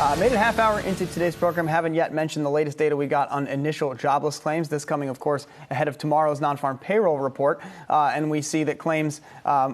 Made it half hour into today's program. Haven't yet mentioned the latest data we got on initial jobless claims. This coming, of course, ahead of tomorrow's non-farm payroll report. And we see that claims,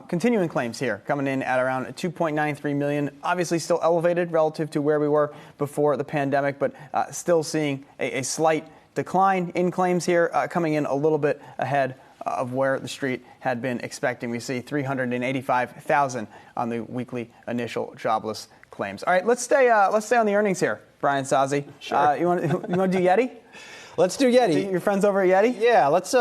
continuing claims here, coming in at around 2.93 million. Obviously still elevated relative to where we were before the pandemic, but still seeing a slight decline in claims here, coming in a little bit ahead of where the street had been expecting. We see 385,000 on the weekly initial jobless claims. All right, let's stay on the earnings here, Brian Sozzi. Sure. You want to do Yeti? Let's do Yeti. Your friends over at Yeti? Yeah, let's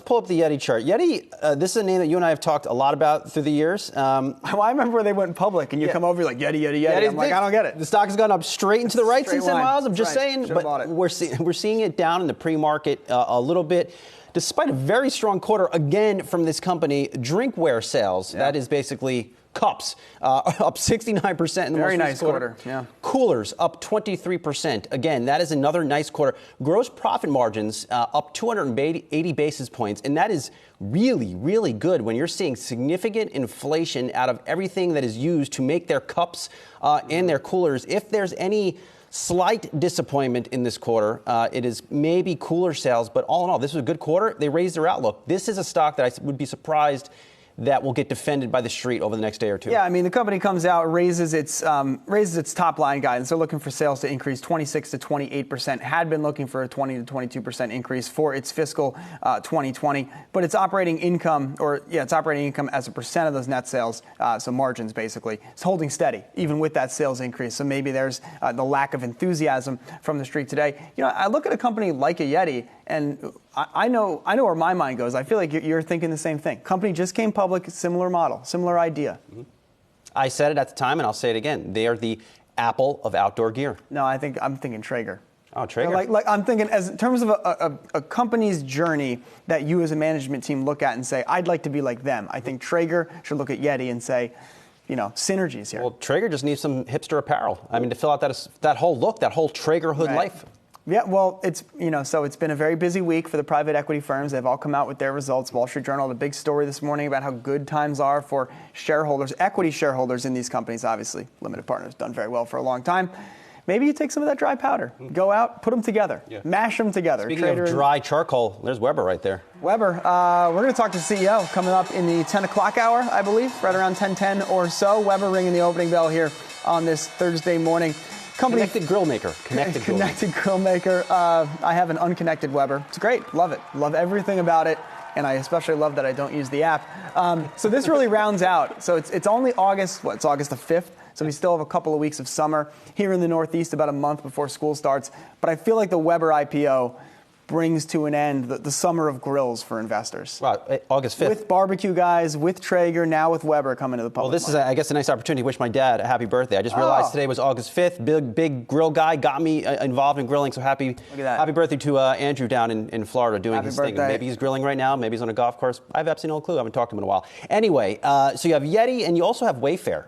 pull up the Yeti chart. Yeti, this is a name that you and I have talked a lot about through the years. Well, I remember when they went public, and you come over, you're like, Yeti, Yeti, Yeti. I'm like, I don't get it. The stock has gone up straight into the right since then, Myles. I'm just saying, but we're seeing it down in the pre-market a little bit. Despite a very strong quarter, again, from this company, drinkware sales, that is basically cups, up 69% in the very most nice quarter. Yeah. Coolers up 23%. Again, that is another nice quarter. Gross profit margins up 280 basis points, and that is really, really good when you're seeing significant inflation out of everything that is used to make their cups and their coolers. If there's any slight disappointment in this quarter, it is maybe cooler sales, but all in all, this was a good quarter. They raised their outlook. This is a stock that I would be surprised that will get defended by the street over the next day or two. Yeah, I mean, the company comes out, raises its top line guidance. They're looking for sales to increase 26 to 28%. Had been looking for a 20 to 22% increase for its fiscal 2020. But its operating income, as a percent of those net sales, so margins basically, is holding steady even with that sales increase. So maybe there's the lack of enthusiasm from the street today. You know, I look at a company like a Yeti, and I know where my mind goes. I feel like you're thinking the same thing. Company just came public, similar model, similar idea. Mm-hmm. I said it at the time, and I'll say it again. They are the Apple of outdoor gear. No, I'm thinking Traeger. Oh, Traeger. Like I'm thinking as in terms of a company's journey that you as a management team look at and say, I'd like to be like them. I think Traeger should look at Yeti and say, you know, synergies here. Well, Traeger just needs some hipster apparel. I mean, to fill out that whole look, that whole Traegerhood life. Yeah, well, it's been a very busy week for the private equity firms. They've all come out with their results. Wall Street Journal had a big story this morning about how good times are for shareholders, equity shareholders in these companies. Obviously, limited partners done very well for a long time. Maybe you take some of that dry powder, go out, put them together, mash them together. Speaking of dry charcoal, there's Weber right there. Weber, we're going to talk to the CEO coming up in the 10 o'clock hour, I believe, right around 10:10 or so. Weber ringing the opening bell here on this Thursday morning. Connected grill maker. Connected grill maker. I have an unconnected Weber. It's great. Love it. Love everything about it. And I especially love that I don't use the app. So this really rounds out. So it's only August. It's August the 5th. So we still have a couple of weeks of summer here in the Northeast, about a month before school starts. But I feel like the Weber IPO brings to an end the summer of grills for investors. Wow, August 5th. With barbecue guys, with Traeger, now with Weber coming to the public. Well, this market. is, I guess, a nice opportunity to wish my dad a happy birthday. I just realized today was August 5th. Big grill guy got me involved in grilling, so happy birthday to Andrew down in Florida doing his thing. Maybe he's grilling right now. Maybe he's on a golf course. I have absolutely no clue. I haven't talked to him in a while. Anyway, so you have Yeti, and you also have Wayfair.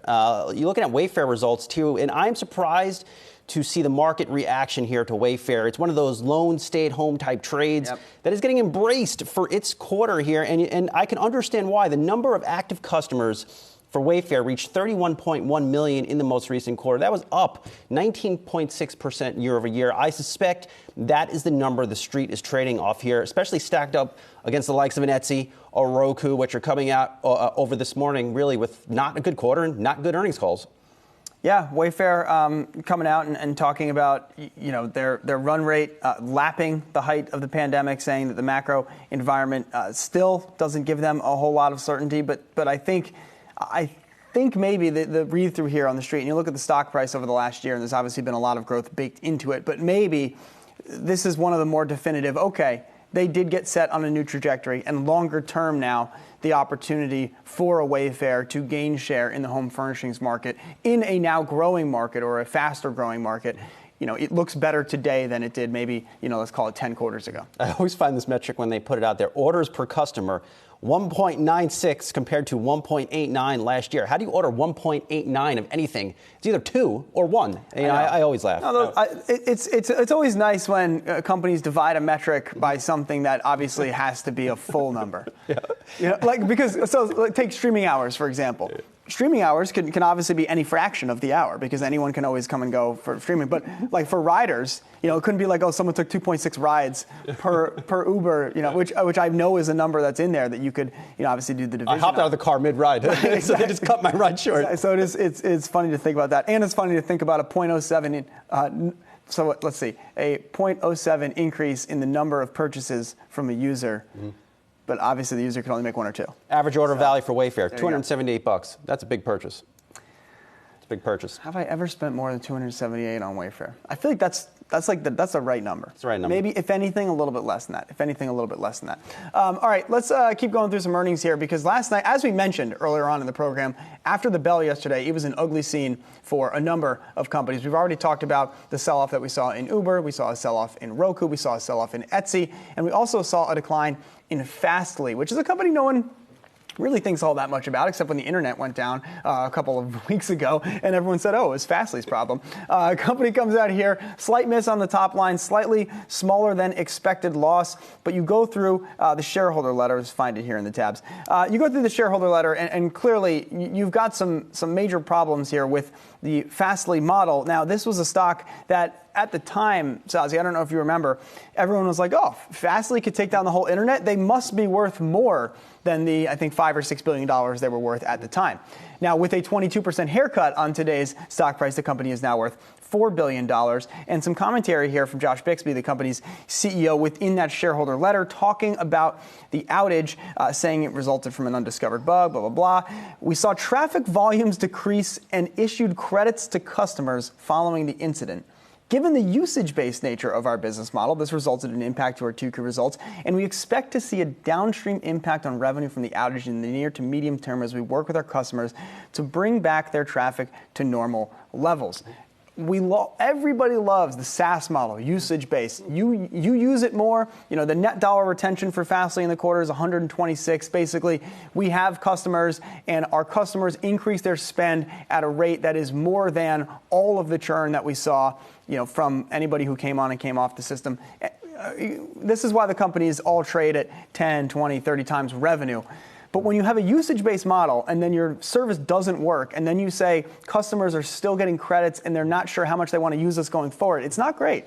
You're looking at Wayfair results, too, and I'm surprised to see the market reaction here to Wayfair. It's one of those lone stay-at-home type trades that is getting embraced for its quarter here, and I can understand why. The number of active customers for Wayfair reached 31.1 million in the most recent quarter. That was up 19.6% year over year. I suspect that is the number the street is trading off here, especially stacked up against the likes of an Etsy or Roku, which are coming out over this morning really with not a good quarter and not good earnings calls. Yeah, Wayfair coming out and talking about their run rate lapping the height of the pandemic, saying that the macro environment still doesn't give them a whole lot of certainty. But I think maybe the read through here on the street, and you look at the stock price over the last year, and there's obviously been a lot of growth baked into it. But maybe this is one of the more definitive. Okay, they did get set on a new trajectory, and longer term now, the opportunity for a Wayfair to gain share in the home furnishings market in a now growing market or a faster growing market. You know, it looks better today than it did maybe, let's call it 10 quarters ago. I always find this metric when they put it out there. Orders per customer, 1.96 compared to 1.89 last year. How do you order 1.89 of anything? It's either 2 or 1. I always laugh. No, it's always nice when companies divide a metric by something that obviously has to be a full number. Because take streaming hours, for example. streaming hours can obviously be any fraction of the hour because anyone can always come and go for streaming. But like for riders, it couldn't be like, oh, someone took 2.6 rides per Uber, which I know is a number that's in there that you could, obviously do the division. I hopped out of the car mid-ride, so they just cut my ride short. So it's funny to think about that, and it's funny to think about a 0.07. So let's see, a 0.07 increase in the number of purchases from a user. Mm-hmm. But obviously, the user can only make one or two. Average order value for Wayfair, $278. That's a big purchase. It's a big purchase. Have I ever spent more than $278 on Wayfair? I feel like that's the right number. It's the right number. Maybe, if anything, a little bit less than that. All right, let's keep going through some earnings here because last night, as we mentioned earlier on in the program, after the bell yesterday, it was an ugly scene for a number of companies. We've already talked about the sell-off that we saw in Uber. We saw a sell-off in Roku. We saw a sell-off in Etsy. And we also saw a decline in Fastly, which is a company no one really thinks all that much about, except when the internet went down a couple of weeks ago, and everyone said, oh, it was Fastly's problem. Company comes out here, slight miss on the top line, slightly smaller than expected loss, but you go through the shareholder letter, let's find it here in the tabs. You go through the shareholder letter, and clearly you've got some major problems here with the Fastly model. Now, this was a stock that at the time, Sozzi, I don't know if you remember, everyone was like, oh, Fastly could take down the whole internet. They must be worth more than the, I think, $5 or $6 billion they were worth at the time. Now, with a 22% haircut on today's stock price, the company is now worth $4 billion. And some commentary here from Josh Bixby, the company's CEO, within that shareholder letter, talking about the outage, saying it resulted from an undiscovered bug, blah, blah, blah. We saw traffic volumes decrease and issued credits to customers following the incident. Given the usage-based nature of our business model, this resulted in an impact to our 2Q results, and we expect to see a downstream impact on revenue from the outage in the near to medium term as we work with our customers to bring back their traffic to normal levels. Everybody loves the SaaS model, usage-based. You use it more. The net dollar retention for Fastly in the quarter is 126. Basically, we have customers, and our customers increase their spend at a rate that is more than all of the churn that we saw, from anybody who came on and came off the system. This is why the companies all trade at 10, 20, 30 times revenue. But when you have a usage-based model and then your service doesn't work and then you say customers are still getting credits and they're not sure how much they want to use us going forward, it's not great.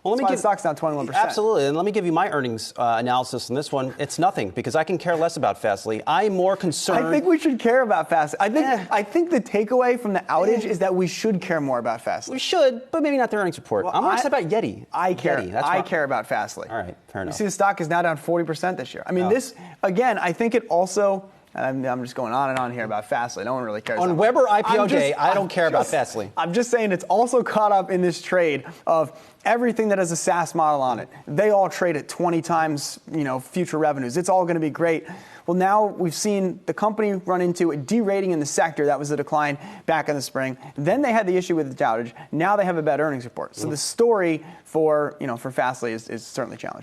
Well, let me give the stock's down 21%. Absolutely, and let me give you my earnings analysis on this one. It's nothing because I can care less about Fastly. I'm more concerned. I think we should care about Fastly. I think the takeaway from the outage is that we should care more about Fastly. We should, but maybe not the earnings report. I'm more upset about Yeti. I care. I care about Fastly. All right, fair enough. You see, the stock is now down 40% this year. I mean, this again. I think it also. I'm just going on and on here about Fastly. No one really cares. On Weber IPO day, I don't care about Fastly. I'm just saying it's also caught up in this trade of everything that has a SaaS model on it. They all trade at 20 times, future revenues. It's all going to be great. Well, now we've seen the company run into a derating in the sector. That was the decline back in the spring. Then they had the issue with the outage. Now they have a bad earnings report. So the story for Fastly is certainly challenging.